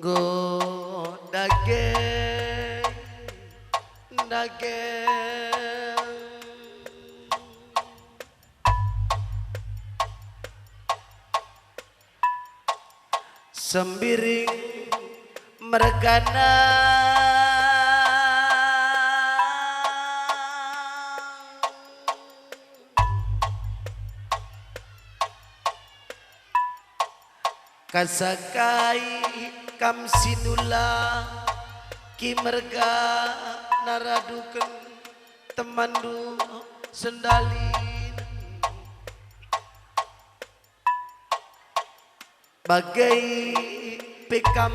Go daging daging sembiring mergana kasakai kam sinula ki merga naraduken temandu sendalin bagai pekam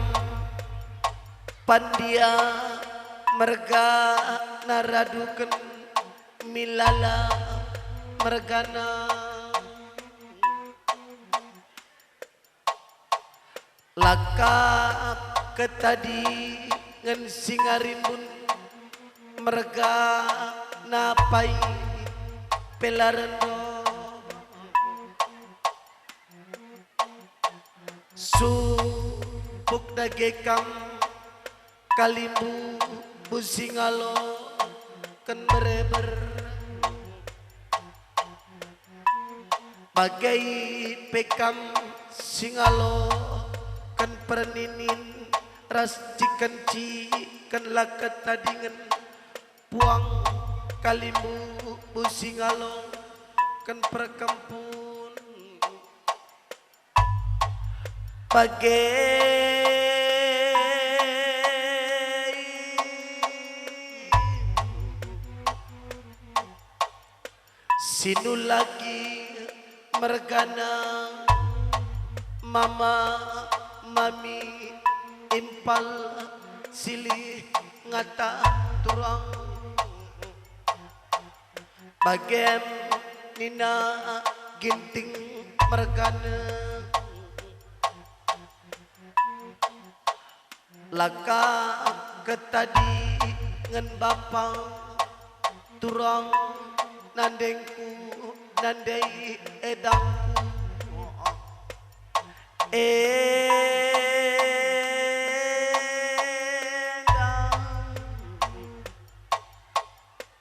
pandia merga naraduken milala mergana lakap ketadi ngen singarimbun merga napai pelarendo supuk dagekam kalimbu busingalo ken bereber bagai pekam singalo kan perninin ras cikan cikan lakat tadingen puang kalimu busingalo kan perkampun bagai sinu lagi mergana mama mami impal silih ngata turang bagem nina ginting mergana laka ketadi ngen bapang turang nandengku nandai edangku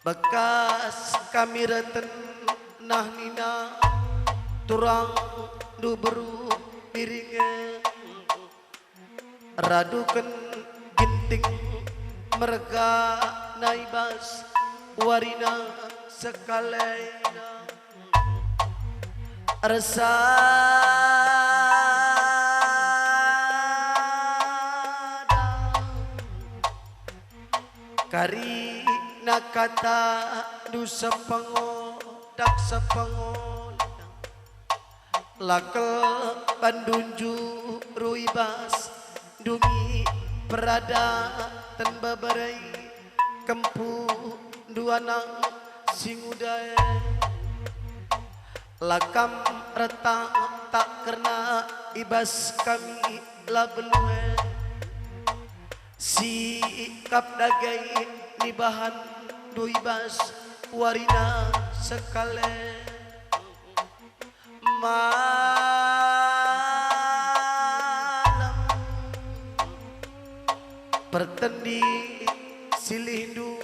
bekas kami reten nah nina turang du beru piringe raduken ginting merga naibas warina sekalena rasa kari nakata du sepengo dak sepengo lakel bandunju ruibas dungi perada ten babarai kempu duanang singudai lakam retang tak kena ibas kami labelue sikap dagai nibahan duibas warina sekale malam pertendi silindu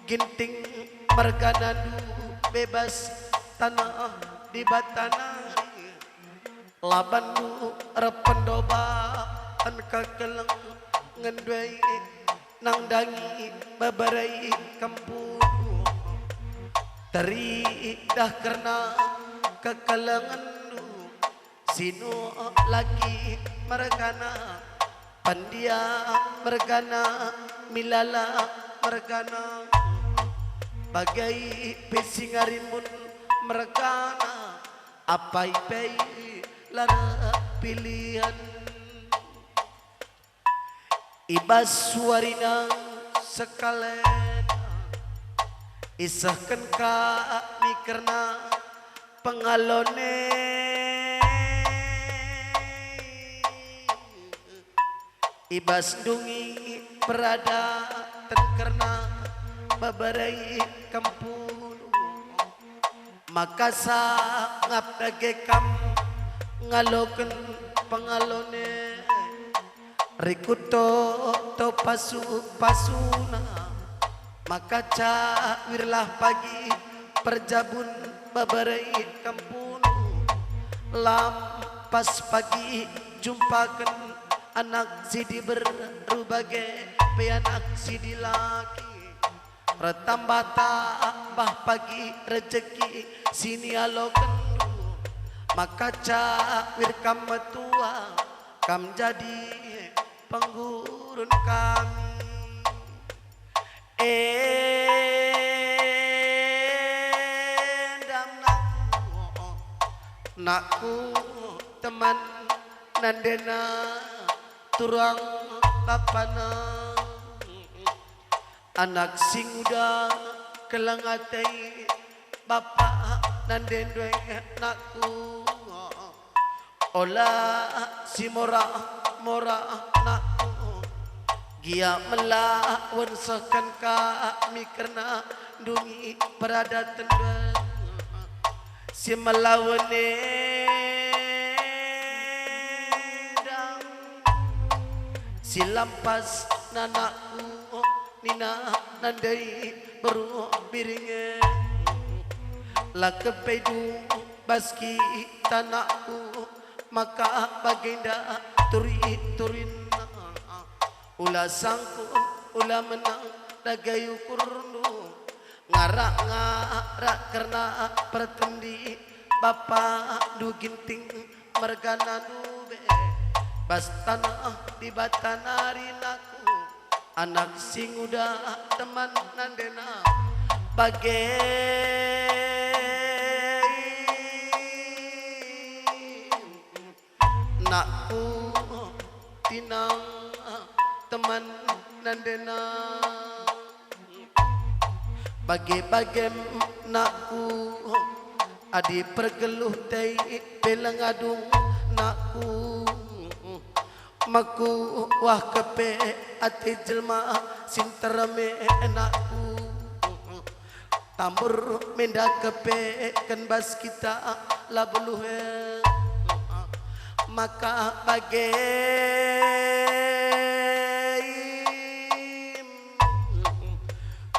ginting merganadu bebas tanah di batana labandu rependoba an kakeleng ngendai nang dangi babarai kampung teri dah karena kekelengan sinu lagi mergana pandia mergana milala mergana bagai pesingarimun mergana apa ipai lara pilihan ibas warina sekalen isahkan kami karena pengalone ibas dungi perada ten karena babarai kampung maka sangap dagekam ngaloken pengalone Rikuto to pasu pasuna maka cawirlah pagi perjabun babarai kampung lampas pagi jumpakan anak sidi berbagai pianak sidi laki retambah tambah pagi rezeki sini alokan maka cawir kam tua kam jadi penggurun kami endam nakku teman nandena turang papana anak sing udah kelangatai bapak nandendwe nakku olah si mora nakku gia melawan sekan kami karena dungi berada tenda si melawan si lampas nanakku nina nandai baru biringe la kepedu baski tanakku maka baginda turin ulah sangkun ulah menang dagayu kurnu ngarak karena pertendi bapak du ginting mergana dube bas tanah di batanari naku anak sing udah teman nandena bagai nakku tinang teman nandena bagai nakku adi pergeluh tei pelang adung nakku maku wah kepe ati jelma sinterame nakku tambur menda kepe kan bas kita labuluhe maka bagai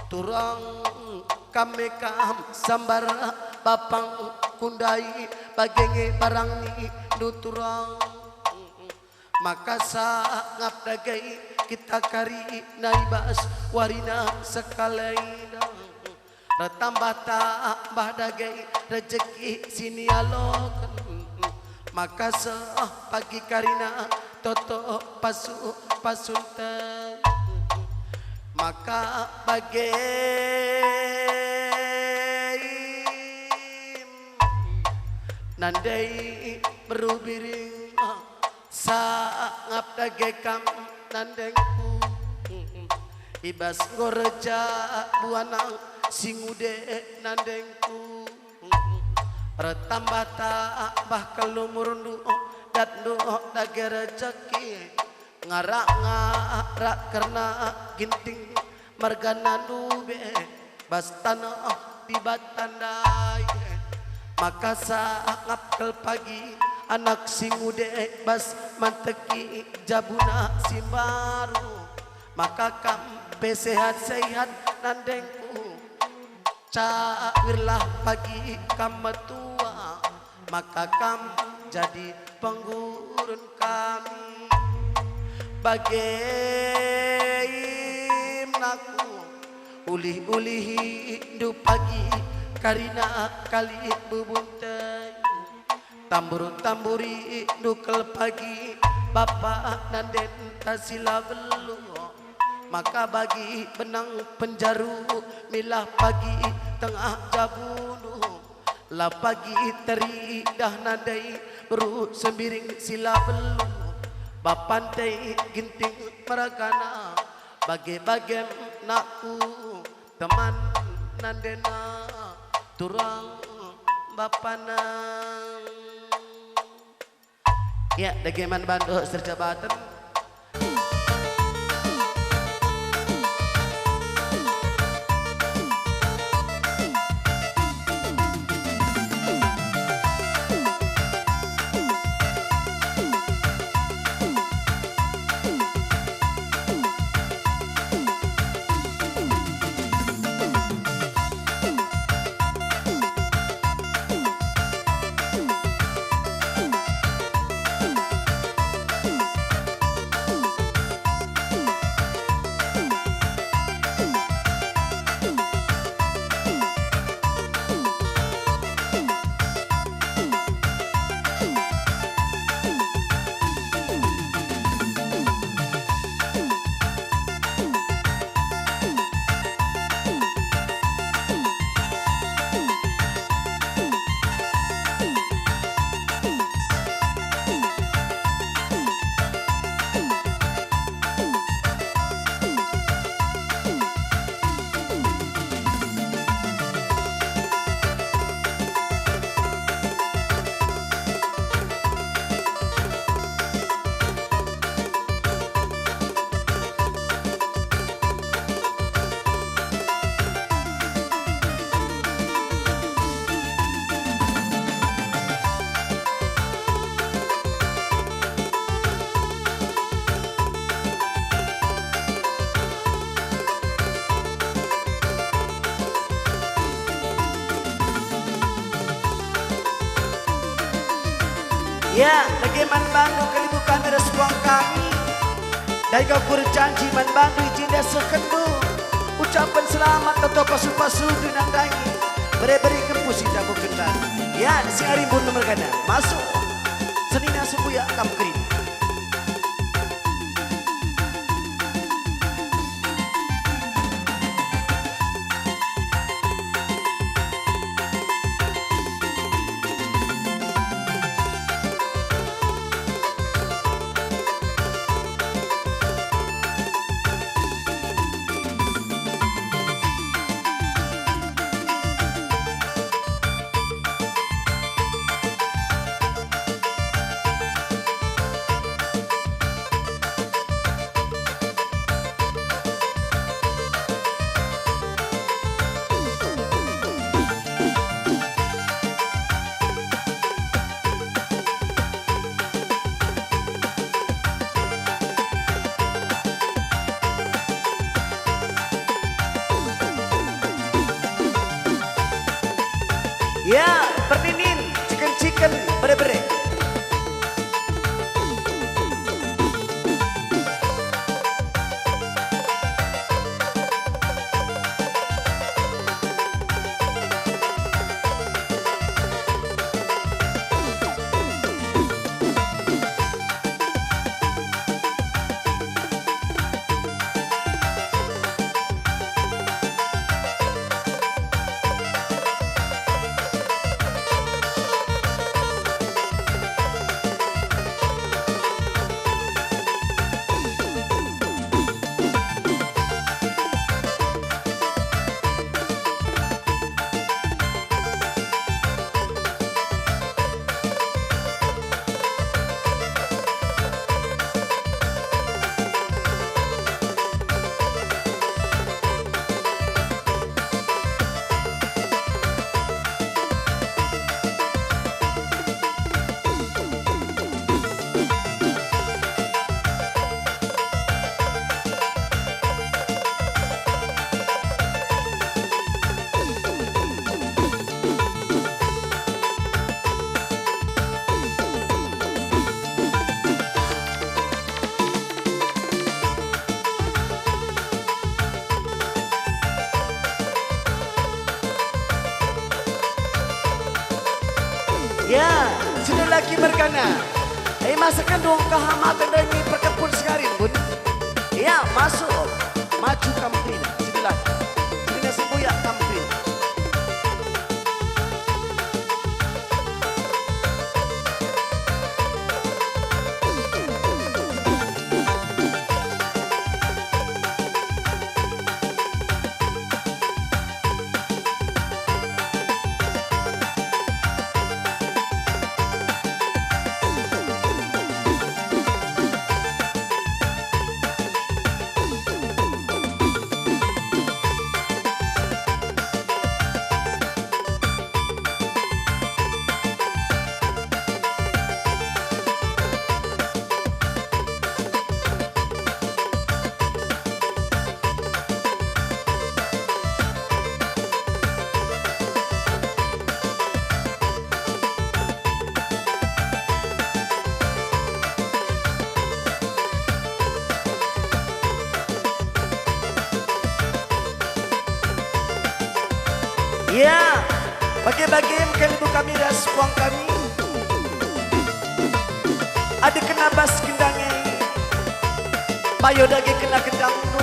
turang kami kam sambar bapang kundai bagenge barang ni nuturang maka sangap dagai kita kari naibas warina sekalaina retambah tambah dagai rezeki sini alokan maka pagi karina toto pasunta maka bagai nandai berubiring sangap dagekam nandengku ibas ngoreja buanang singude nandengku retambah tambah kelumurundu datdu dage rezeki ngarak karena ginting margana nube bas tanah di batandai maka saat kel pagi anak singude bas manteki jabuna simbaru maka kam sehat nandengku cawirlah pagi kam tua maka kam jadi penggurun kami bagai naku ulih hidup pagi karina kali bubuntai tamburi dukel pagi bapak nanden tasila belu maka bagi benang penjaru milah pagi tengah jabunu la pagi teri dah nadai beru sembiring sila belu bapantai ginting meragana bagai nakku teman nandena turang bapana ya dageman bandu serjabatan Ya, lagi man bandu kalibu kamera sebuang kami. Dari kau berjanji man bandu izinda sekendu. Ucapan selamat atau pasu-pasu dunang dangi. Beri-beri kempusi jago kendang. Ya, si Arimbun nomor kanan. Masuk. Senina sebuya kamu kering. Ya, berdinin, chicken bere-bere. Ya, sudah lagi berkana. Masakan dong kehamatan dan perkepun sekarang bun. Ya, masuk. Maju kamprin. Sudah lagi. Sudah sebuyak kamprin. Ya, bagi-bagi kalibu kami ras buang kami. Ada kena bas kendangnya, payo dagi kena kendang nu.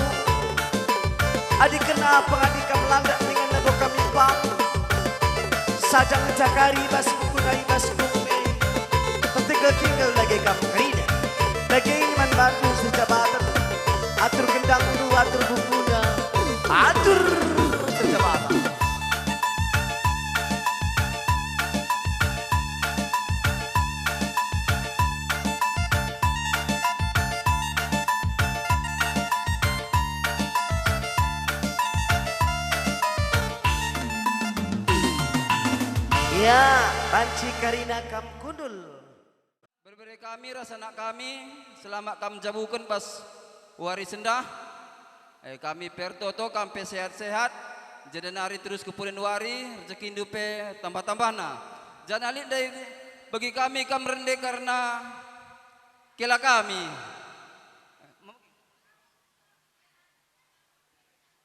Ada kena pengadika melandak dengan lagu kami pang. Sajang jakari bas kunai bas kume. Tinggal lagi kamu kerida. Lagi ingin bantu sejabatan. Atur kendang nu, atur bukunya, atur sejabatan. Ya, panci karina kam kundul. Berberi kami rasa nak kami selamat kam jabukan pas wari sendah. Kami pertoto kampe sehat-sehat. Jadi nari terus kepulen wari rezeki dupe tambah-tambah na. Jangan alik dari bagi kami kam rende karena kila kami.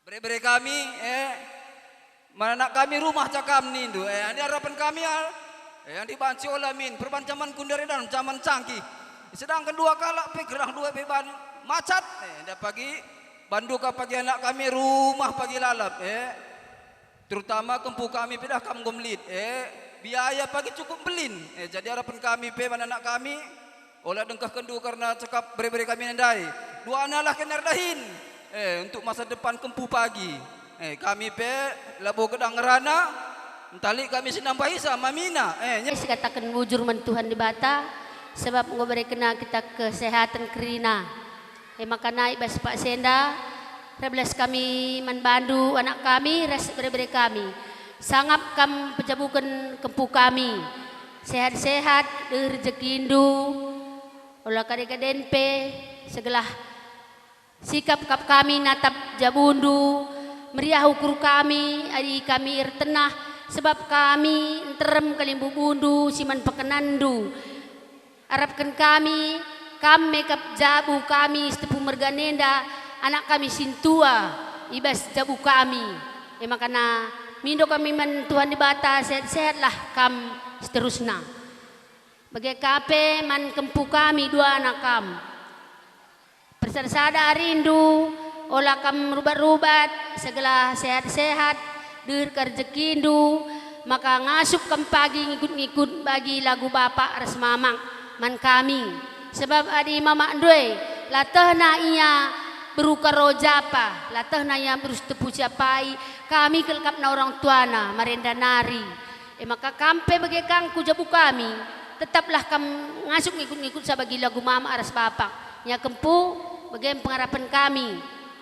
Bere-bere kami mana kami rumah cakam nindu ini harapan kami yang dibanci oleh min perbancaman kundari dan zaman canggih. Sedangkan dua kalak gerah dua beban macat dah pagi banduka pagi anak kami rumah pagi lalap terutama kempu kami pindah kam gomlit biaya pagi cukup belin jadi harapan kami mana anak kami oleh dengkah kendu karena cakap beri-beri kami nendai dua analah kenar dahin untuk masa depan kempu pagi kami labo gedang rana entali kami senang bahisa mamina katakan wujur man Tuhan di bata sebab ngobere kena kita kesehatan kerina maka naik bas Pak Senda rebelas kami manbandu anak kami res bere-bere kami sangap kam pejabukan kempu kami sehat-sehat rezeki indu olah kadek-kadenpe segelah sikap kap kami natap jabundu meriah ukur kami adi kami irtenah sebab kami enterem kalimbu bundu siman pekenandu harapkan kami kap jabu kami setepu merganenda anak kami sintua ibas jabu kami makana mindo kami man Tuhan di bata sehat-sehatlah kam seterusnya bagai kape man kempu kami dua anak kam persada rindu olah kam rubat-rubat segala sehat-sehat dur kerjekindu maka ngasup kam pagi ngikut-ngikut bagi lagu bapak res mamang man kami sebab adi mama ndoi latah na iya beruka rojapa latah na iya berus tepu siapai kami kelkap na orang tuana marenda nari maka kampe bagi kangku jabu kami tetaplah kam ngasup ngikut-ngikut sa bagi lagu mama res bapak nya kempu bagaimana pengharapan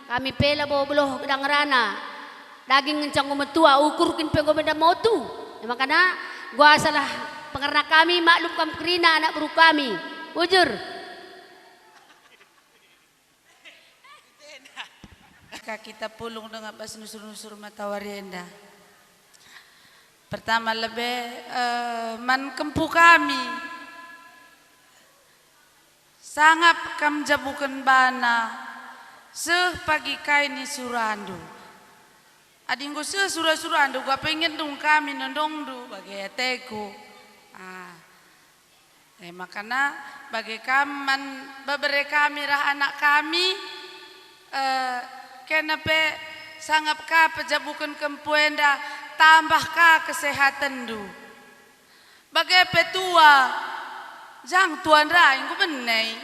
kami pela bawa beloh gedang rana daging ngencang metua ukurkin pengomenda motu makanya gua salah pengarna kami maklum kam kerina anak buru kami ujur kita pulung dengan pas nusur-nusur mata warienda pertama lebih man kempu kami sangap kam jabukan bana seh pagi kaini surandu adinggo seh surandu gua pengen dong kami nendong du bagai teku makanya bagi kaman babere kami rah anak kami kenapa sangap ka pejabukan kempuenda tambah ka kesehatan du bagai petua jang tuan raing ku benai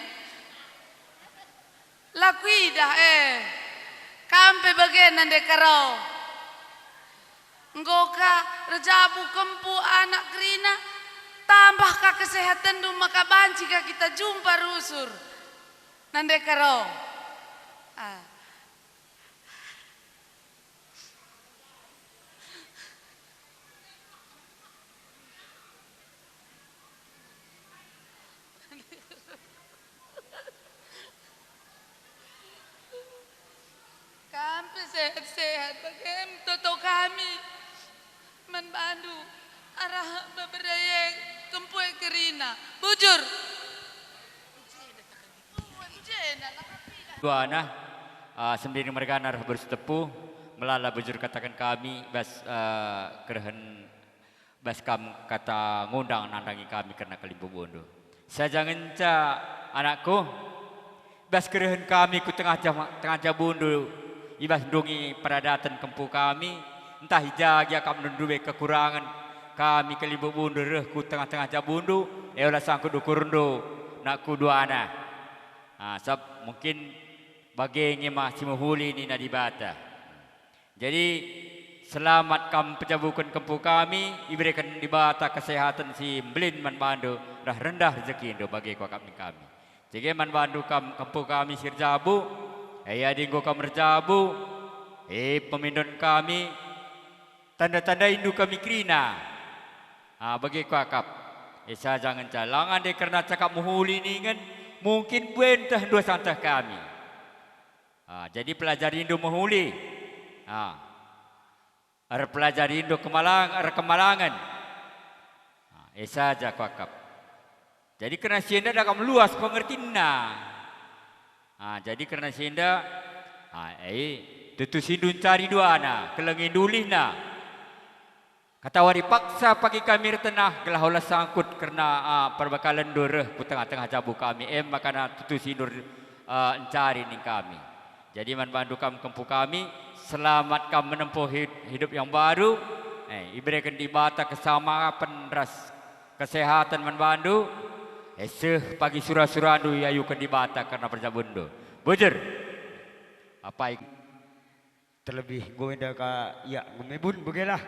lakui dah kampe bagian nande karo ngoka rejabu kempu anak kerina tambah ka kesehatan du maka banci ka kita jumpa rusur nande karo kampe sehat-sehat bagaimana toto kami manbandu arah beberapa kempuai kerina bujur Tuana sendiri mereka narah bersetepu melala bujur katakan kami bas kerahan bas kam kata ngundang nandangi kami karena kalimbu bondo saya jangan anakku bas kerahan kami ku tengah jabundu ibas dungi peradatan kempu kami entah hijagya kam nunduwe kekurangan kami kalimbu bondo ku tengah-tengah jabundu olah sangku dukurndo nakku dua anak sab mungkin bagengi masih menghuli ni nadibata jadi selamat kam pejabukan kempu kami diberikan dibata kesehatan si belin manbandu dah rendah rezeki indo bagi kami jadi manbandu kempu kami sirjabu dinggo kam merjabu pemindon kami tanda-tanda indu kami krina bagi kakap saya jangan calangan deh karena cakap muhuli ni kan mungkin buentah dua santah kami jadi pelajari Indo Mahuli pelajari Indo Kemalangan saja kakap Jadi kena sienda dah kamu luas pengertianna. Jadi kena sienda tutu sindun cari dua na, kelengin dulina. Kata wari paksa pagi kami tenah gelah olah sangkut karena perbakalan doreh ku tengah-tengah jabu kami makana tutu sindur mencari ning kami. Jadi man bandu kam kempu kami selamat kam menempuh hidup yang baru. Iberikan di bata kesamaan ras kesehatan man bandu. Seh pagi surah-surandu yayukan di bata karena perjabundo. Bujur. Apa terlebih goenda ka ya gumebun begelah.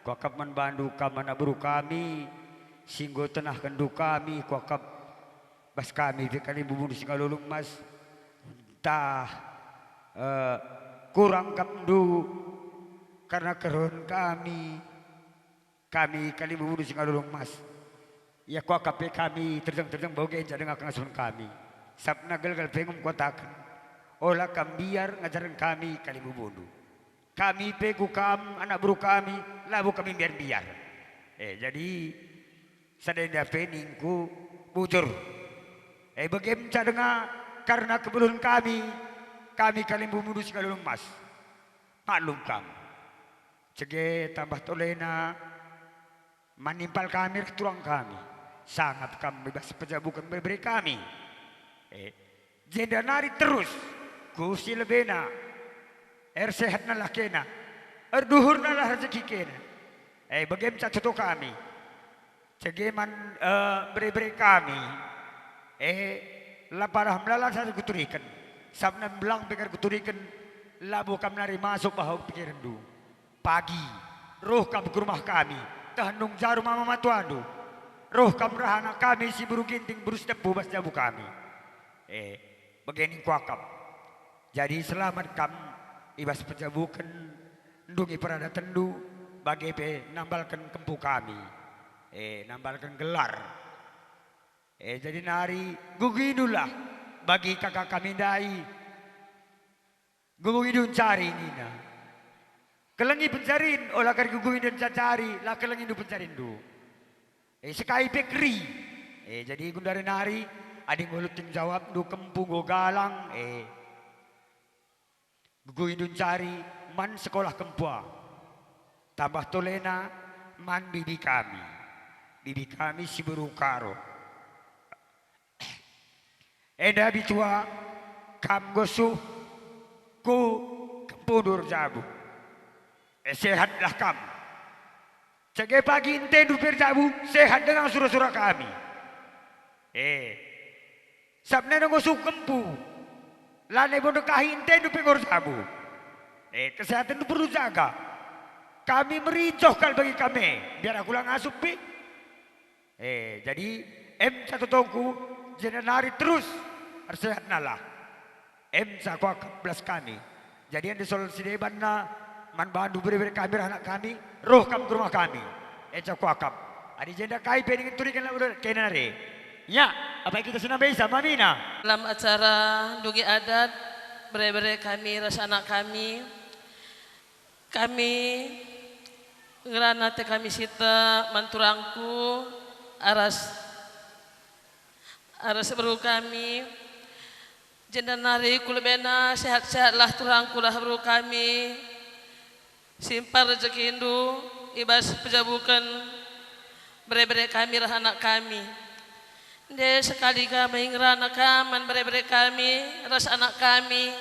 Kuakap man bandu kaman abru kami singgo tenah kendu kami kuakap bas kami kali bubun singalulung mas tah kurang kamdu karena keron kami kali bubun singalulung mas ya kuakap kami terjang boge jadeng ngasuhan kami sapna gal pengum kotakan olah kambiar ngajaran kami kali bubundu kami pegu kam anak buru kami labu kami biar jadi sadenda peningku bujur bagem cadenga karena kebelun kami kalim bumudu sikalulung mas maklum kam cege tambah tolena manimpal kami keturang kami sangat kami bebas pejabukan berberi kami jenda nari terus kusi lebena sehat na lah kena duhur na lah rezeki kena bagem catuto kami cegeman beri kami laparah melalah saya kuturikan sabna belang pikir kuturikan labu kam nari masuk bahau pikiran du pagi roh kam ke rumah kami tahanung jarum mama matuandu roh kam rahana kami si buru ginting buru sedepu bas jabu kami begini kuakap jadi selamat kam ibas pejabukan ndungi perada tendu bagi nambalkan kempu kami nambalkan gelar jadi nari guginulah bagi kakak kami dai gugidun cari nina kelengi pencarin olah kari gugidun cari lah kelengi du pencarin du sekai pekri jadi gundari nari ading nguluting jawab du kempu go galang guguidun cari man sekolah kempua tambah tolena man bibi kami si berukaro eda bitua kam gosu ku kempudur jabu sehatlah kam cege pagi ente duper jabu sehat dengan surah-surah kami sabne ngosu kempu lane bodoh kahinte du pengor sabu. Kesehatan itu perlu jaga. Kami mericohkan bagi kami. Biar aku lang asup pi. Jadi satu tongku jenenari terus harus sehat nalah. Saku belas kami. Jadi yang disolusi deban na man bandu beri kami anak kami roh kam ke rumah kami. Saku akap. Adi jenda kai pening turikan lah udah kenare. Ya, apa kita senang bisa mamina? Dalam acara Dungi Adat, bere-bere kami, rasa anak kami ngeranate kami sita manturangku, aras beru kami, jenda nari kulebena sehat-sehatlah turangku lah beru kami, simpar rezeki indu, ibas pejabukan bere-bere kami, rasa anak kami. De sekali kami ngerana kaman bere-bere kami ras anak kami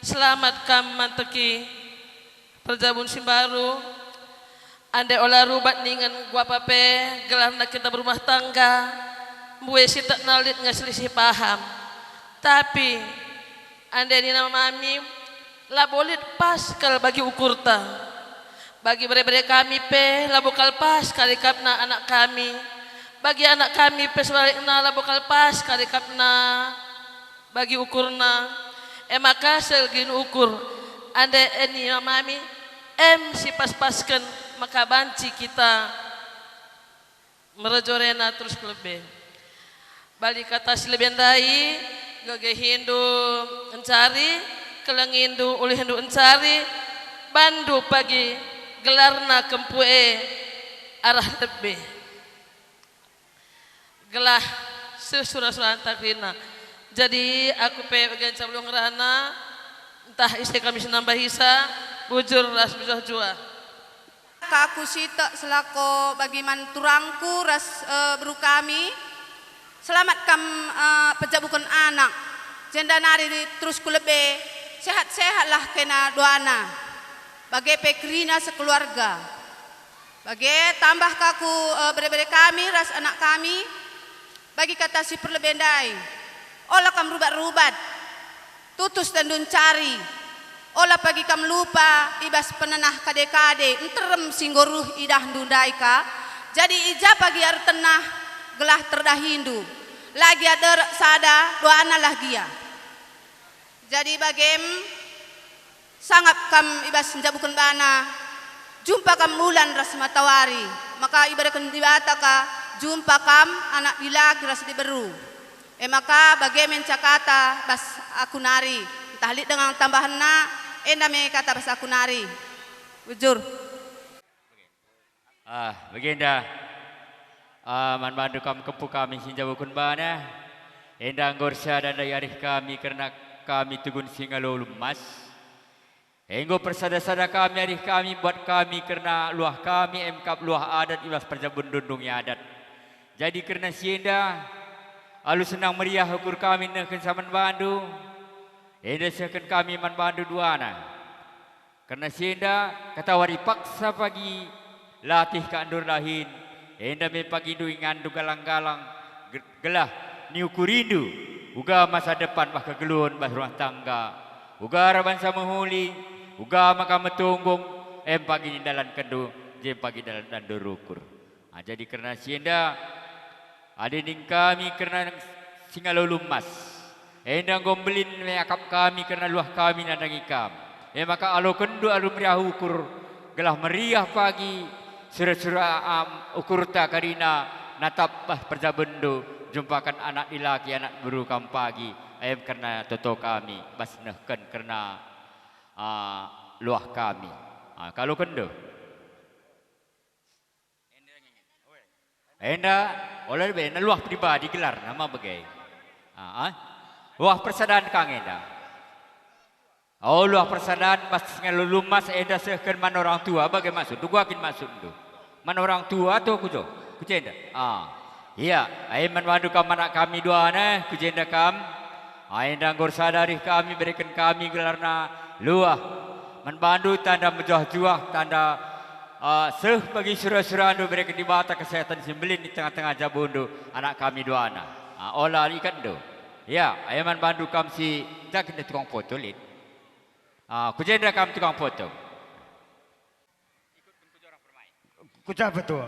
selamat kam manteki perjabun simbaru ande olah rubat ningan gua pape gelarna kita berumah tangga buwe si tak nalit ngaselisih paham tapi ande ni nama mami la bolit pas kal bagi ukurta bagi bere-bere kami pe la bokal pas kali kapna anak kami bagi anak kami peswalikna la bokal pas kadikapna bagi ukurna maka selgin ukur ande eni mami si pas-paskan maka banci kita merejorena terus lebih balik kata silebendai gage hindu encari keleng hindu uli hindu encari bandu pagi gelarna kempue arah lebih gelah sesura-sura takrina. Jadi aku pe bagian cablong rana entah istri kami senambah hisa bujur ras bujur jua. Kaku sita selaku bagiman turangku ras beru kami selamat kam pejabukan anak jenda nari terus kulebe sehat-sehatlah kena doana bagi pekrina sekeluarga bagi tambah kaku bere-bere kami ras anak kami bagi kata si perlebendai olah kam rubat-rubat tutus dan dun cari olah pagi kam lupa ibas penenah kade-kade enterem singgoruh idah dundaika jadi ija pagi ar tenah gelah terdahindu lagi ada sada doana lah gia jadi bagem sangat kam ibas menjabukan bana jumpa kam bulan ras matawari maka ibarakan dibata ka jumpa kam anak dilaki ras diberu maka bagaimana cakata bas aku nari entah dengan tambahan na endame kata bas aku nari bujur Baginda man bandu kam kepu kami sinjabukun bana endang gorsa dan dayarih kami karena kami tugun singalo lumas enggo persada-sada kami arih kami buat kami karena luah kami emkap luah adat ibas perjabun dundungnya adat jadi karena sienda alu senang meriah ukur kami neken saman bandu enda sekan kami man bandu duana karena sienda kata wari paksa pagi latih kandur lahin enda me pagi du ingandu galang-galang gelah niukurindu uga masa depan bah kegeluan bah rumah tangga uga raban samuhuli uga maka metunggung pagi ni dalan kendu je pagi dalan dandur ukur jadi karena sienda adining kami karena singalo lumas endang gombelin me akap kami karena luah kami nandang ikam maka alo kendu alu meriah ukur gelah meriah pagi surah-surah ukur ta karina natap bah perjabendo jumpakan anak lelaki anak berukam pagi karena toto kami bas nehken karena luah kami kalau kendu enda oleh bena luah pribadi gelar nama bagai luah persadaan kang enda luah persadaan pas ngelulumas enda sehken man orang tua bagai maksud tu gua kin maksud tu man orang tua tu kujo kujenda iya man wandu kam anak kami dua kujenda kam enda ngor sadari kami berikan kami gelarna luah man bandu tanda menjuah-juah tanda seh bagi surah-surah anu berikan di bata kesehatan sembelin di tengah-tengah jabundu anak kami dua anak olah ikan do ya man bandu kam si tak kena tukang foto lid kujenda kam tukang foto Kucap betul.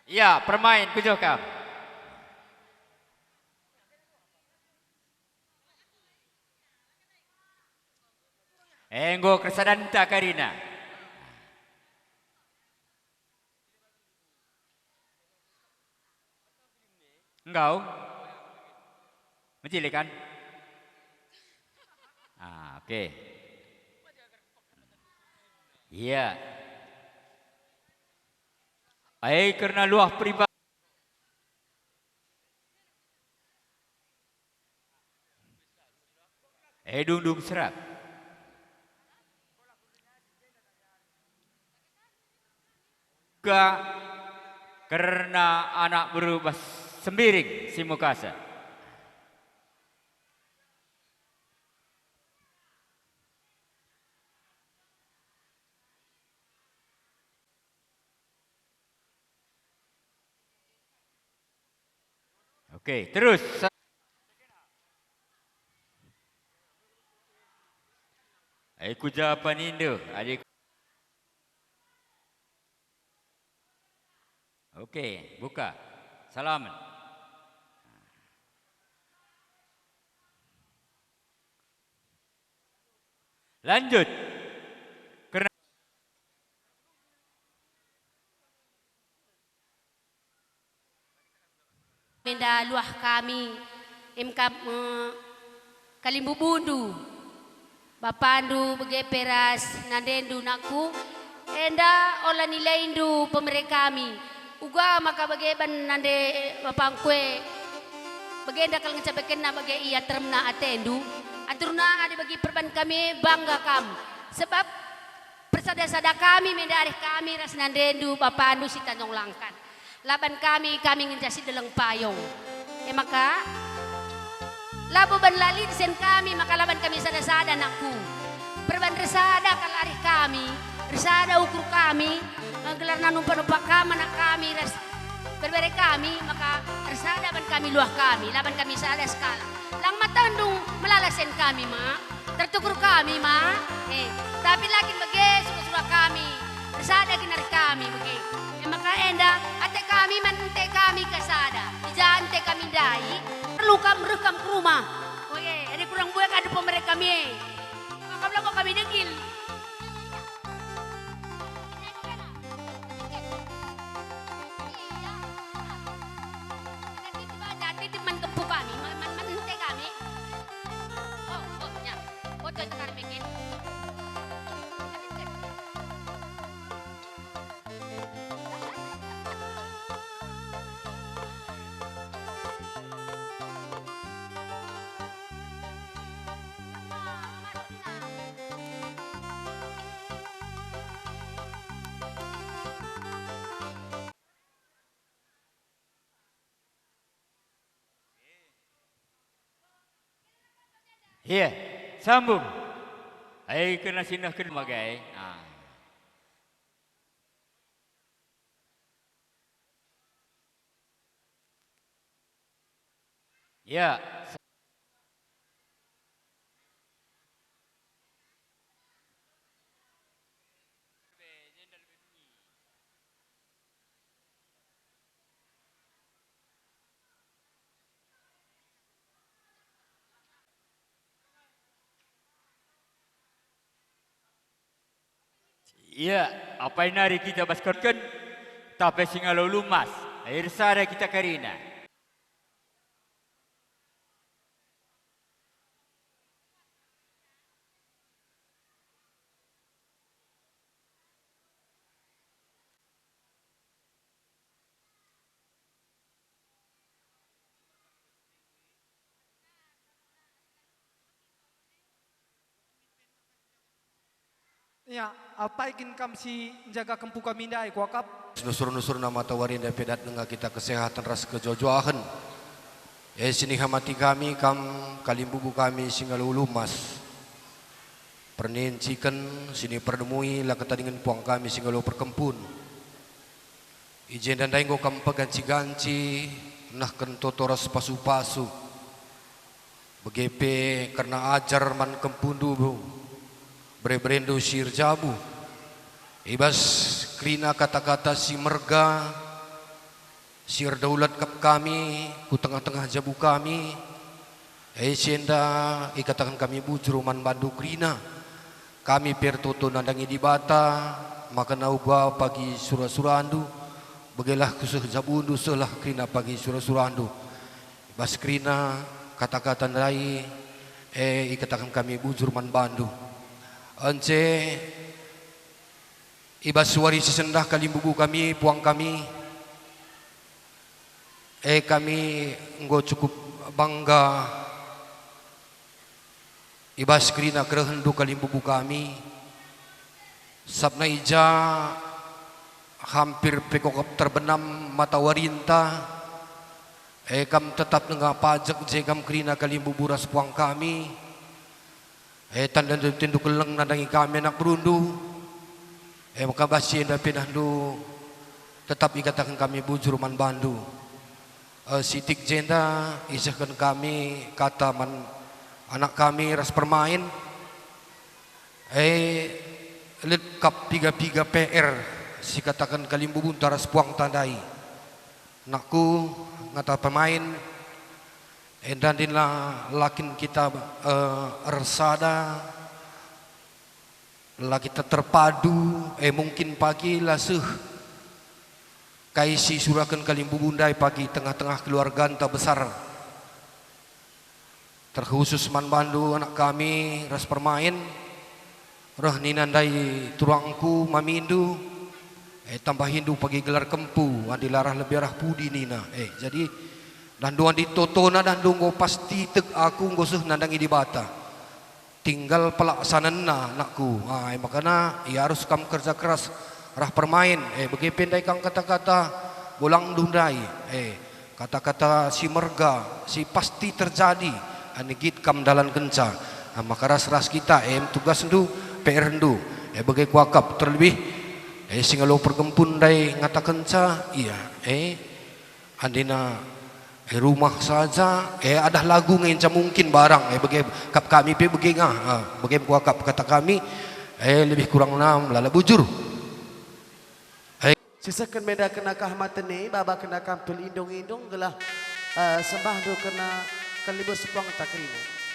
Iya, permain kujo kam. Enggo kesadanta karina. Engkau? Mencili kan? Oke. Iya. Karena luah pribadi. Dung serat. Karena anak berubah sembiring si mukasa. Oke, terus. Aku jawapan Indo, adik. Oke, buka. Salaman. Lanjut. Karena benda luah kami imkap kalimbu bundu bapandu begeperas nandendu naku enda olah nilai indu pemerek kami uga maka bageban nande mapangkwe bagenda kal ngecapekin na bagi iya termna atendu aturna ada bagi perban kami bangga kam sebab persada-sada kami mendarih kami ras nandendu bapandu si tanjong langkan laban kami ngencasi deleng payung maka labo ban lalin sen kami maka laban kami sada-sada nakku perban resada kal arih kami resada ukur kami gelar nanumpa-numpa kamanak kami ras berbere kami maka resada ban kami luah kami laban kami sada skala lang matandung melalasen kami ma tertukur kami ma tapi lagi bagi suka-suka kami resada ginar kami bagi maka enda ate kami mante kami kasada ijante kami dai perlu kam rekam ke rumah oke ada kurang buah ada pemerek kami maka belum kami degil titip man kempu kami mante kami ya foto itu kami bikin Iya, sambung. Ai kena sinah ke magai. Ya. Iya, apa yang hari kita baskorkan, tapi singalau lumas, air sara kita karina. Ya, apa ingin kami si jaga kempu kami dai kuakap? Nusur-nusur nama tawarin dan pedat dengan kita kesehatan ras kejojoahan. Sini hamati kami kam kalimbubu kami singalu lumas. Pernincikan sini perdemui lah kata dengan puang kami singalu perkempun. Ijen dan dainggo kam peganci-ganci nah kentotoras pasu-pasu. Begepe karena ajar man kempundu bu. Berebrendu sir jabu ibas krina kata-kata si merga sir daulat kap kami ku tengah-tengah jabu kami senda ikatakan kami bujur man bandu krina kami pertoto nandangi di bata maka nauga pagi surah-surandu begelah kusuh jabundu selah krina pagi surah-surandu ibas krina kata-kata nai ikatakan kami bujur man bandu Ance ibas suari sesendah kalimbubu kami puang kami kami enggo cukup bangga ibas krina kerehendu kalimbubu kami sabna ija hampir pekokop terbenam mata warinta kam tetap nengah pajak jegam krina kalimbubu ras puang kami tanda tinduk keleng nadangi kami nak berundu maka basi enda pinahdu tetap ikatakan kami bujur man bandu sitik jenda isahkan kami kata man anak kami ras permain lekap piga-piga PR si katakan kalimbubun taras puang tandai nakku ngata pemain dan dinlah lakin kita resada lah kita terpadu mungkin pagi lah kaisi surakan kalimbu bundai pagi tengah-tengah keluarga anta besar terkhusus man bandu anak kami ras permain roh ninandai turangku mamindu tambah Hindu pagi gelar kempu adi larah lebih arah pudi nina jadi dan duan di totona dan dungo pasti tek aku ngoseh nandangi di bata tinggal pelaksanaan nakku makanya ya harus kam kerja keras rah permain bagi pendai kang kata-kata bolang dundai kata-kata si merga si pasti terjadi anigit kam dalan kenca maka ras kita tugas ndu PR ndu bagi kuakap terlebih singalo pergempun dai ngata kenca iya andina rumah saja ada lagu ngenca mungkin barang bagi kap kami pe bagi bagi kuakap kata kami lebih kurang 6 lala bujur Sisakan meda kena kahmatan ni, baba kena kampil indung-indung gelah sembah do kena kalibur sepong takrina.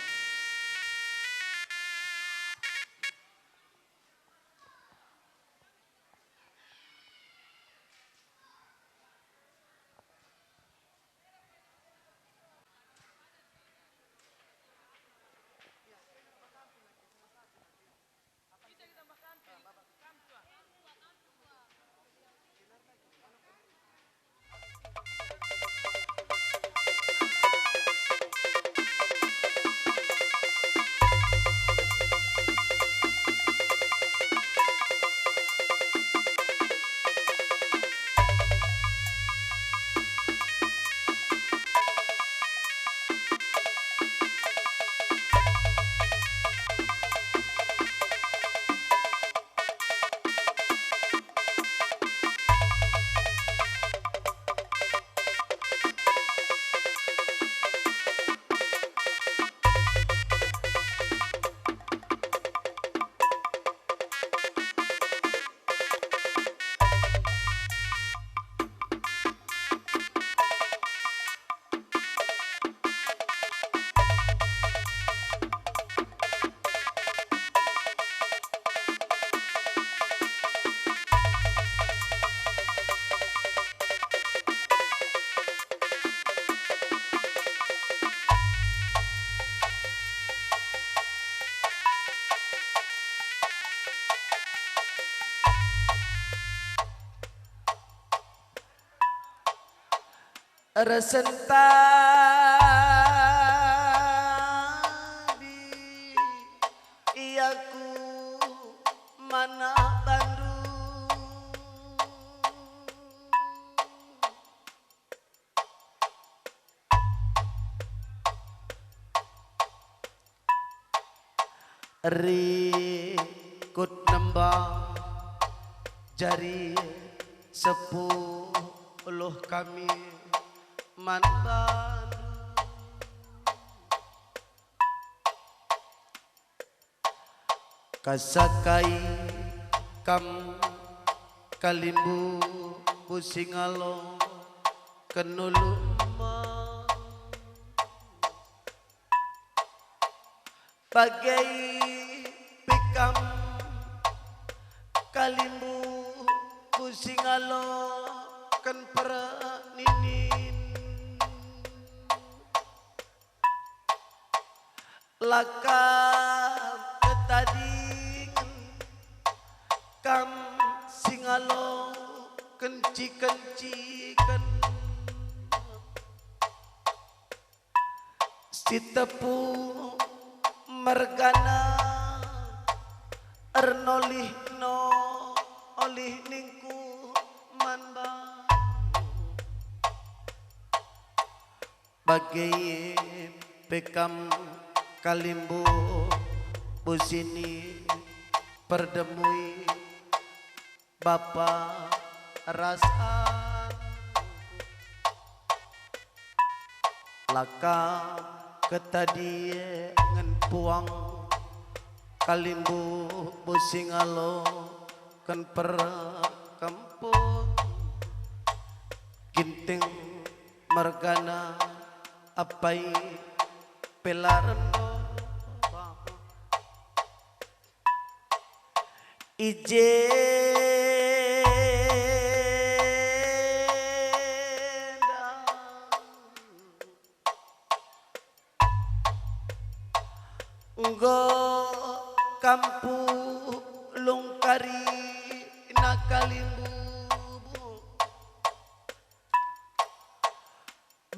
Resentadi iaku mana Bandung rikut nembang jari 10 kami manban kasakai kam kalimbu pusingalo kenuluma bagai pikam kalimbu pusingalo kan peraninin lakam ketading kam singalo kenci-kencikan si tepung mergana ernolih no olih ningku manbang bagai pekam kalimbu busini perdemui bapa rasan lakam ketadi ngen puang kalimbu busingalo kan per kampung ginting mergana apai pelarno ijenda nggo kampu lungkari nakalimbu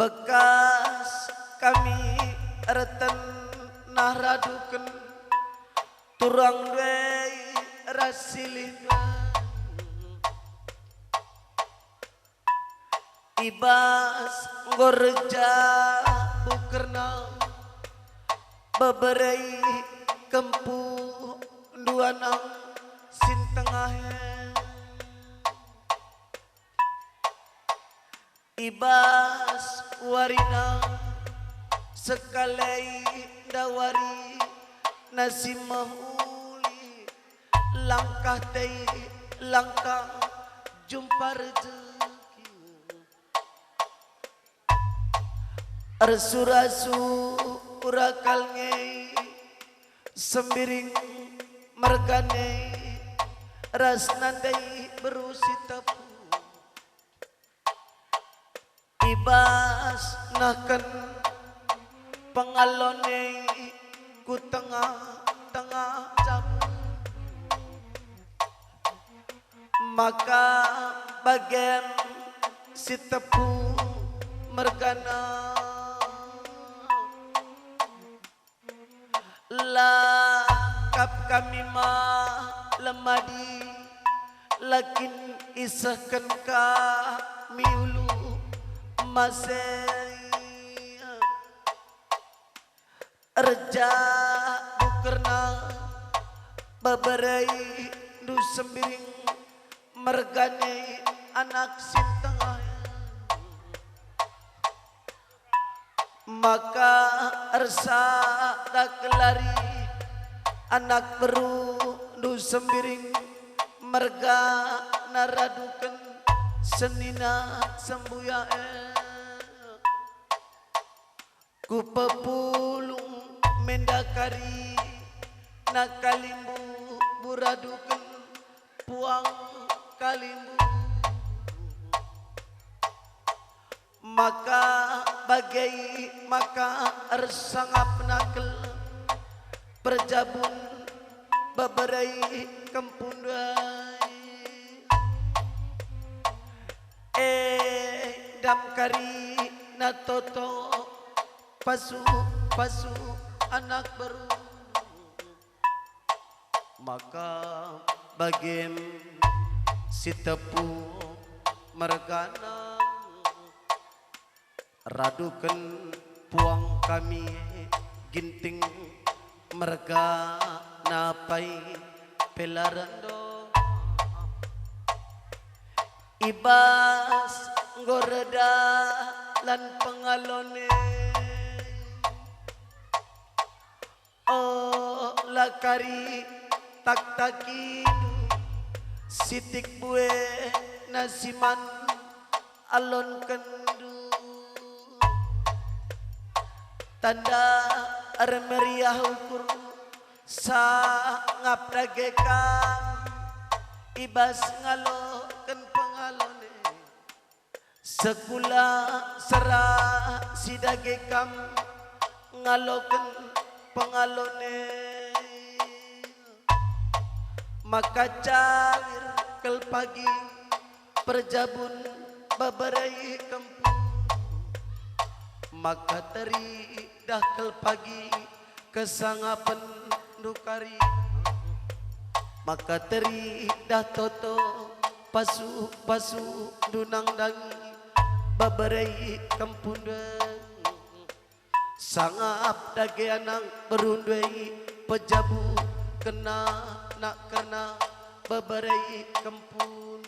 bekas kami reten nah raduken turang dwei rasilihna ibas ngorja bukerna beberei kempu duanang sintengahe ibas warina sekalai dawari nasi mahuli langkah tei langkah jumpa rezeki arsurasu urakal ngei sembiring mergane rasnandai berusi tapu ibas naken pengalone ku tengah-tengah jamu maka bagian si tepu mergana lakap kami mah lemadi lakin isahkan kami ulu masih reja bukerna babarai du sembiring mergane anak sintengah maka ersa dak lari anak beru du sembiring merga naraduken senina sembuyae ku pepulung mendakari nakalimbu buraduken puang kalimbu maka bagai maka ersangap nakel perjabun babarai kempundai damkari natoto pasu anak baru maka bagem si tepu mergana raduken puang kami ginting merga napai pelarando ibas goreda lan pengalone oh lakari tak takidu sitik bue nasiman alon kendu tanda armeriah ukur sangap dagekam ibas ngaloken pengalone sekula serah sidagekam ngaloken pengalone maka cair kel pagi perjabun babarai kampung maka teri dah kel pagi kesangapan dukari maka teri dah toto pasu dunang dangi babarai kampung sangap dage anang berundai pejabu kena nak kena babarai kampung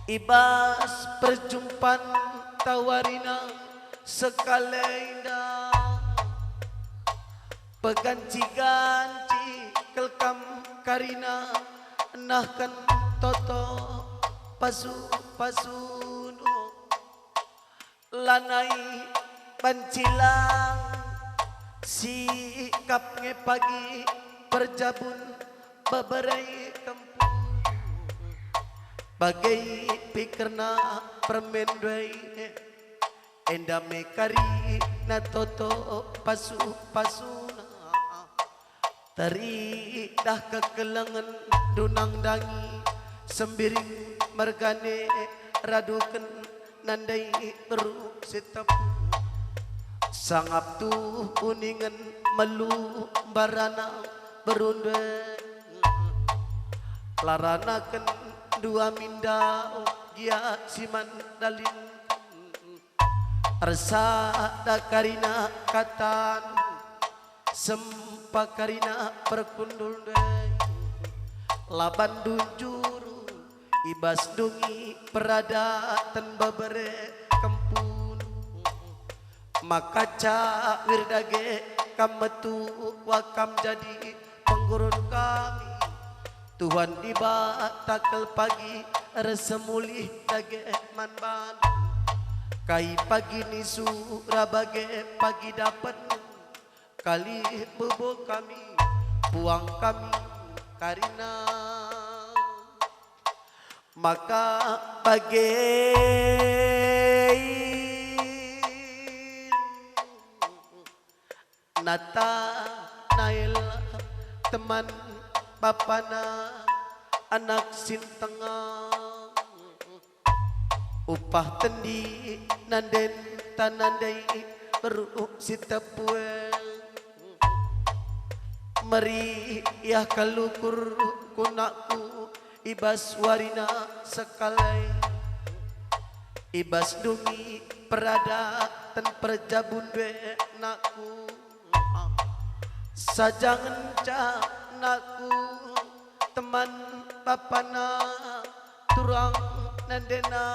ibas perjumpaan tawarina sekalainda peganci-ganci kelkam karina nahkan toto pasu lanai pancilang sikap ngepagi perjabun babarai kampung bagai pikirna permen dwai endame kari na toto pasu Tari dah kekelangan dunang dangi sembiring mergane raduken nandai beru setapu sangap tu kuningan melu barana berunde laranaken dua minda gia siman dalin resa dakarina katan sempakarina perkundul dei laban dunjuru ibas dungi perada ten babere kempun maka ca wirdage kametu wakam jadi penggurun kami Tuhan tiba takel pagi resemulih dage manban kai pagi ni surabage pagi dapat kali bebo kami puang kami karina maka bagai nata nail teman bapana anak sintengah upah tendi nanden tanandai beru sitapue meri ya kalukur kunaku ibas warina sekalai ibas dungi perada ten perjabun dwe naku sajangan ca naku teman bapana turang nandena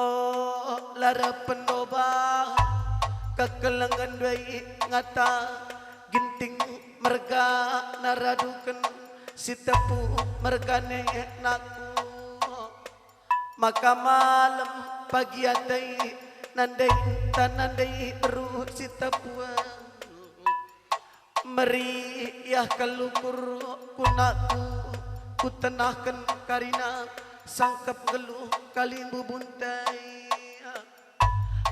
oh lara pendoba kekelangan dwai ngata ginting merga naraduken sitepu mergane naku maka malam pagi atai nandai tanandai beru sitepu meri ya kalukur kunaku kutenahkan karina sangkap geluh kalimbu buntai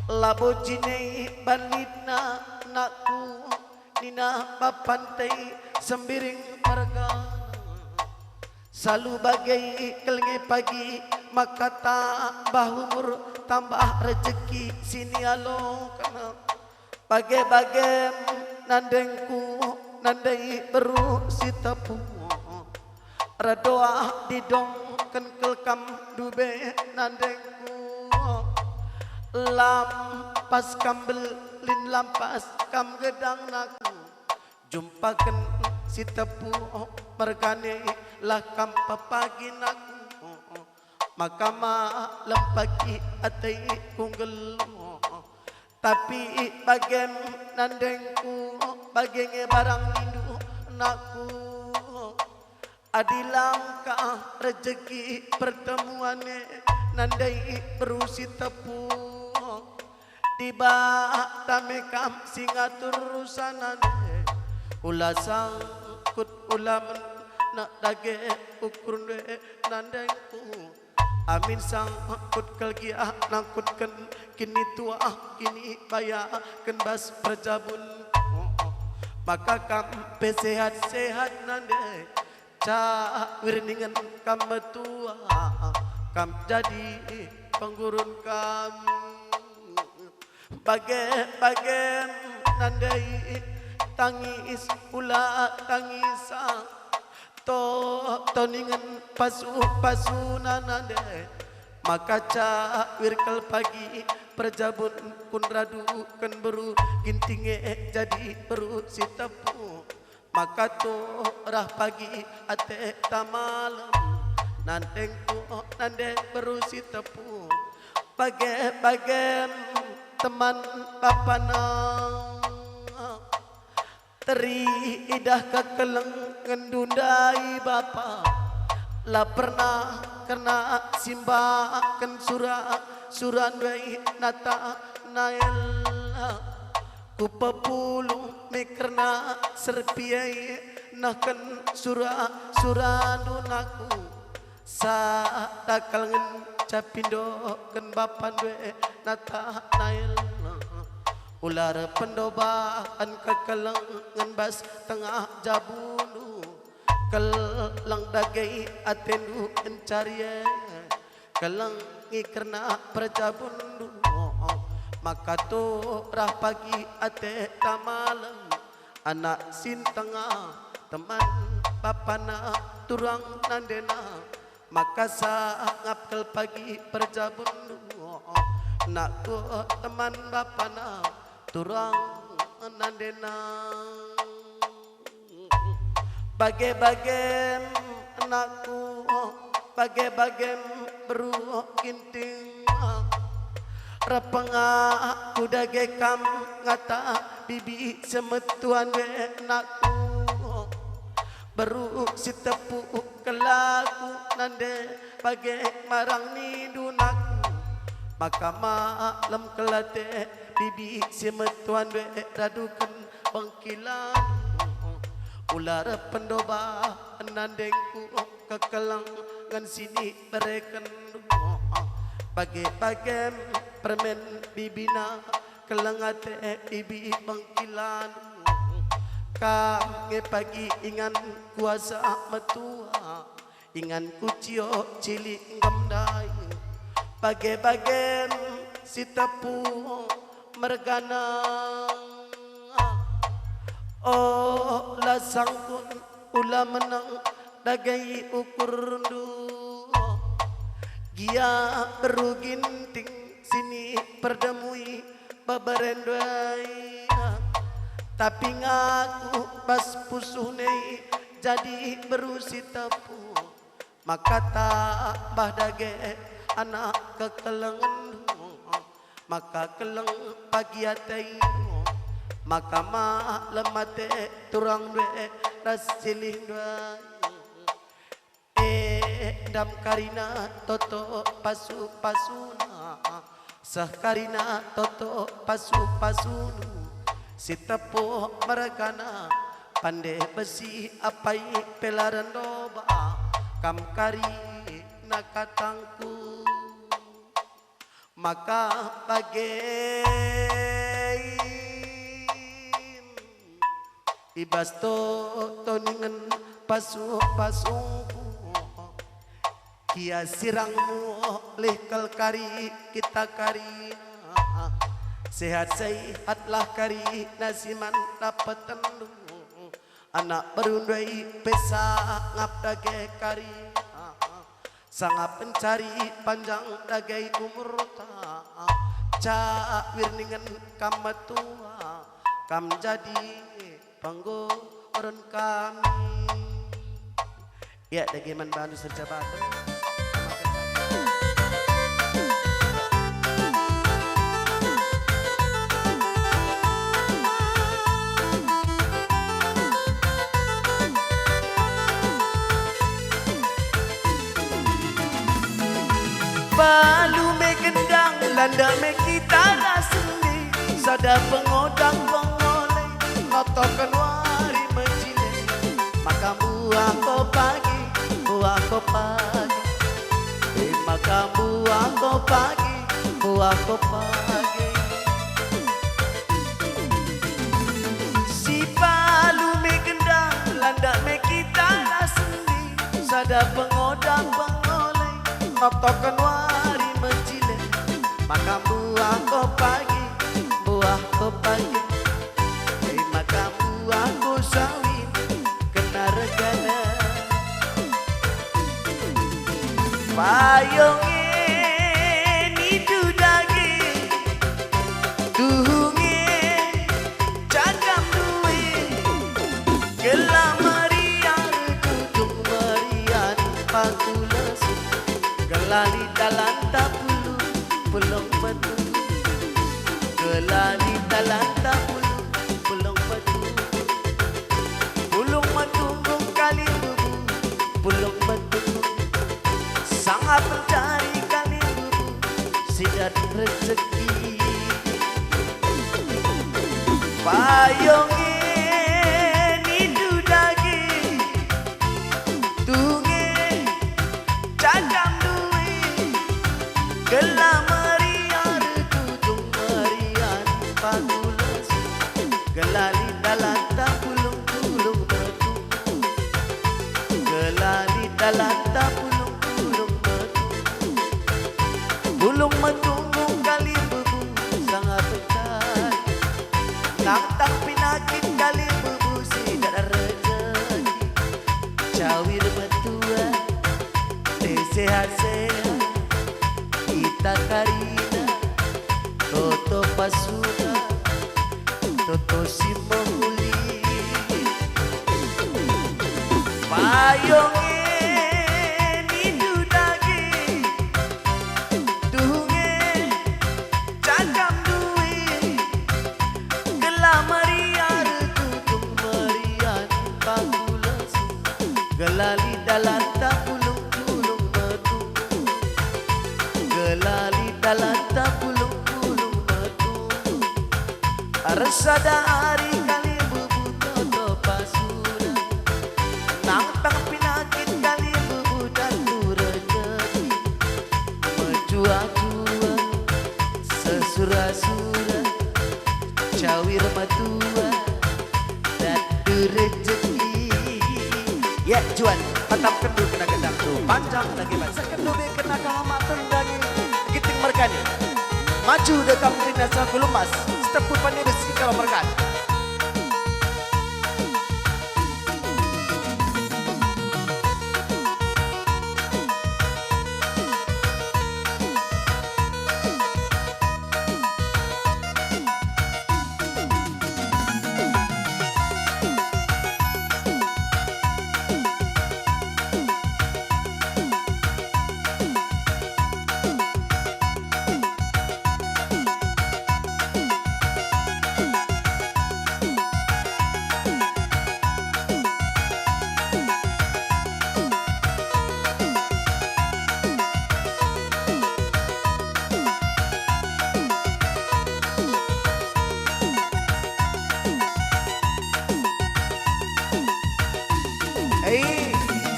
labo jine banditna naku nina bapantai sembiring marga selalu bagai kelenge pagi maka tambah umur tambah rezeki sini alo kana bagai-bagai nandengku nandai beru sitapu radoa didong kenkelkam dube nandengku lampas kambel lin lampas kam gedang naku jumpakan sitapu mergane lakam papagi naku maka malam pagi atai kunggel tapi bagem nandengku bagenge barang indu naku adilangka rezeki pertemuane nandai berusi tepu tiba tamekam singatur sanane ulah sangkut ulamen nak dage ukurne nandengku amin sangkut kelgia nangkutkan kini tua kini baya kenbas perjabun maka kampe sehat-sehat nande ca wirningan kam tua kam jadi penggurun kam bagai nandai tangis ula tangisa toningan pasu nande maka ca wirkal pagi perjabun kun radu kan beru gintinge jadi beru sitapu maka to rah pagi ate tamalam nantengku nande beru sitapu bagai teman papana teri idah kekeleng ngendundai bapa la pernah kena simbakan suran dwai nata nael ku pepulu mikerna serpiai nakan suranunaku sa takal ngen capindo ken bapan dwe nata nael ular pendobaan kekelengan bas tengah jabunu kelang dagai atendu encariye kelengi kerna perjabundu maka tu rah pagi ate tamalam anak sin tengah teman papana turang nandena maka sangap kel pagi perjabundu nak ku teman bapana turang nandena bagai-bagai anakku bagai-bagai beruh ginting rapanga kuda gekam ngata bibi semetuan we nakku baru si tepuk kelaku nande bagai marang ni dunaku maka malam kelate bibi semetuan we radukan bangkilan ular pendoba nandengku kekelang ngan sini bereken bagai-bagai permen bibina kelengate bibi bangkilan kami pagi ingan kuasa metua ingan kucio cili ngamdai bagai-bagai si tepu mergana oh lasangkun ulah menang dagai ukur ndu gia beruginting sini perdemui babarendai tapi ngaku bas pusuh nei jadi berusi tepu maka tak bah dage anak kekelengan maka keleng pagi atai maka malemate turang due rasilih dua dam karina toto pasu pasuna sah karina toto pasu pasunu si tepo meragana pandai besi apai pelaran doba kam kari nakatangku maka bagai ibas to toningan pasu pasungku kia sirangmu lehkal kari kita kari sehat-sehatlah kari nasiman dapat tendu anak berundai pesa ngap dage kari sangat pencari panjang dagai umur ta cak wirningan kam tua kam jadi panggoran kami ya dage man bandu serjabatan balu me gendang landa me kita sendi sada pengodang pengoleh notokan wari mencile maka buah ko pagi maka buah ko pagi si balu me gendang landa me kita sendi sada pengodang pengoleh notokan wari mencile maka buah ko pagi maka buah ko sawit kena regana payonge ni dudage duhunge cagam duwe kelamarian tutung marian pakulas gelali talanta pulung batu gelali talanta pulung batu pulung matunggung kali bubu pulung batu sangat mencari kali bubu sidat rezeki payonge ni dudage tunge cagam gelamarian tutung marian pangula Gelali dalanta pulung-pulung metu, gelali dalanta pulung-pulung metu, bulung metunggung kali bebu sangat petai, nangtang pinakit kali bebu sidak rezeki, cawir metua de sehat-sehat, kita karina toto pasuna toto si mahuli payonge ni dudage duhunge cakam duwe gelamariar tutung marian pagulas gelali dalanta pulung-pulung metu, gelali dalanta pulung-pulung metu, resada hari kali bubu toto pasuna, nangtang pinakit kali bubu datu rezeki, menjua-jua sesura-sura, cawir matua datu rezeki. Ya Juan, patap kendu kena gendang tu, panjang lagi bahasa kendu be kena kahamatan dan giting merkani. Maju dekam krina sakulumas, setepu pani besi kalau merkan.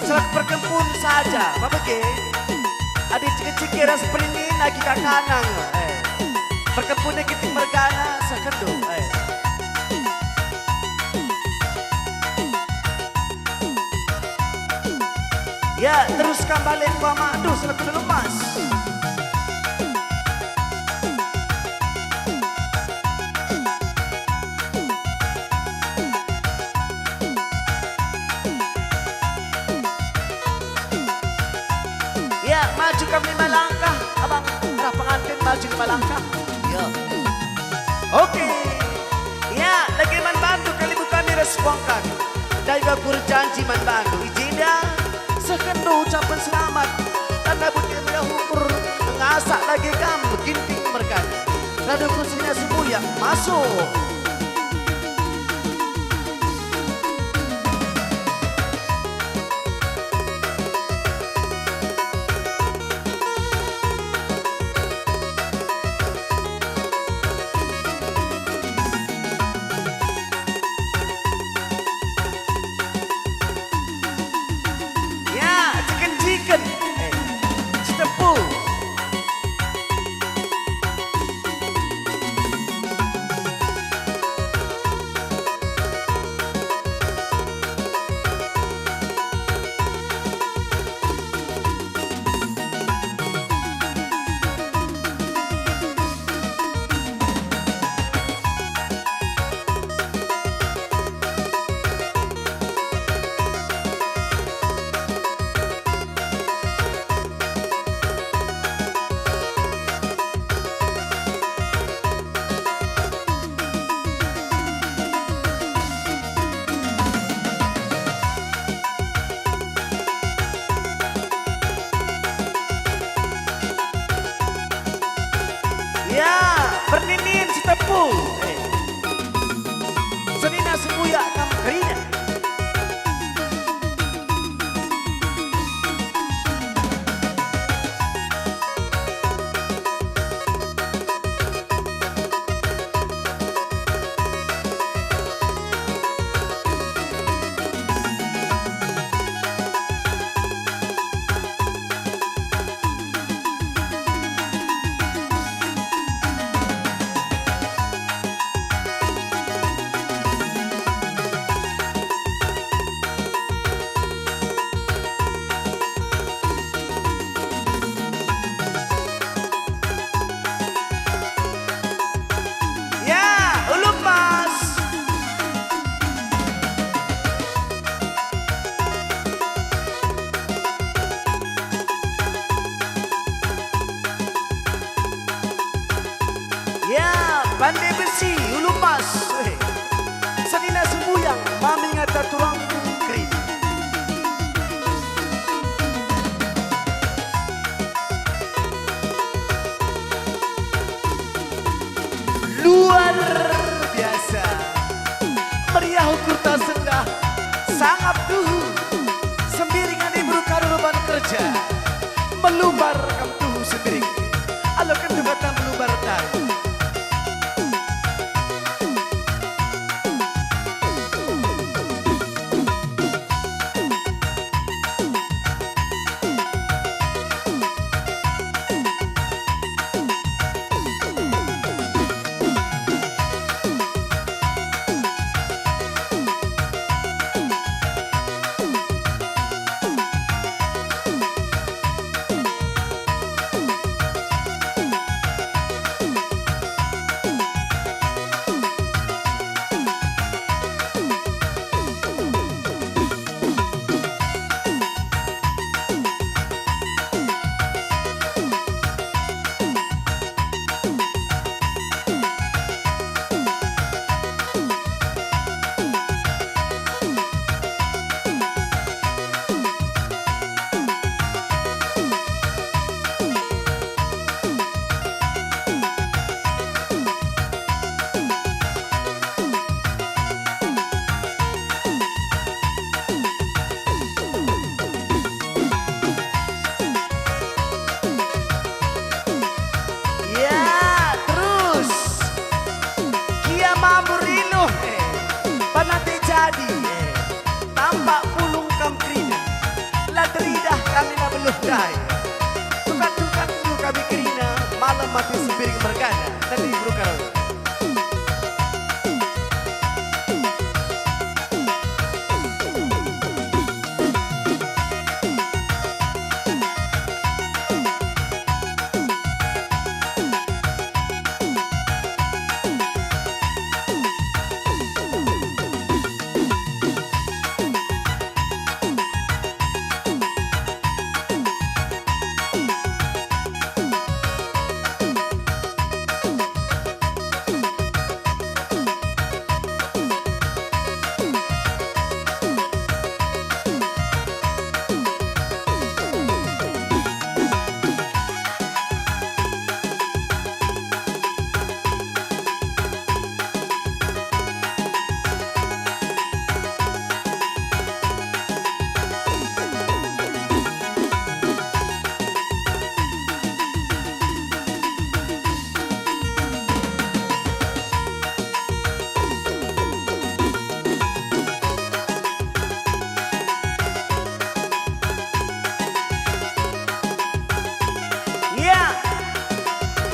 Selak perkempun saja, apa ke? Adik cik-cik kira seperti ini lagi kakanang. Perkempunnya kita mergana sekendu. Ya, teruskan balik Pak Madu selaku lemas. Ya, maju kami 5 langkah. Abang, arah pengantin maju 5 langkah. Ya. Oke. Ya, lagi man bantu kali bukan diresponkan. Daiga kurjanji man bantu. Izinda, sekendu ucapan selamat. Tanda bukti hukur mengasak lagi kamu ginting mereka. Radu kursinya semuanya masuk. Berninin si tepu Senina semuya kam kerina Pandai besi, ulu mas. Senina sembuyang, mami ngata turang kering. Luar biasa. Meriah ukur tak sendah, sangat duhu. Sembiringan ibu karuban kerja. Melubar kam tuhu sembiring. Alo kentu kata melubar tadi. Tampak pulung kam kerina, ladridah kami na beluhdai. Tukat-tukat dulu kami kerina, malam mati sembiring mergana, nanti berukarau.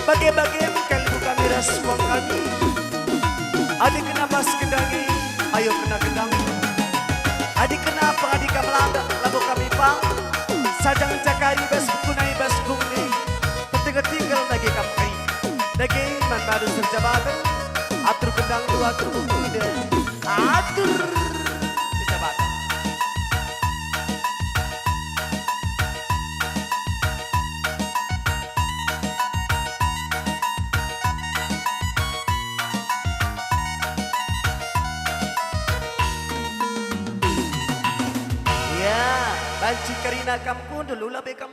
Bagai-bagai kalau kami respon kami. Adik kena bas kendangi, ayo kena gendang. Adik kena pengadik melanda, lalu kami pang. Sajang cakari bas kunai bas bumi. Tinggal lagi kami. Lagi man baru serjabatan. Atur kendang dua atur bumi deh. Atur serjabatan. Banci Karina kampung dulu lah bekam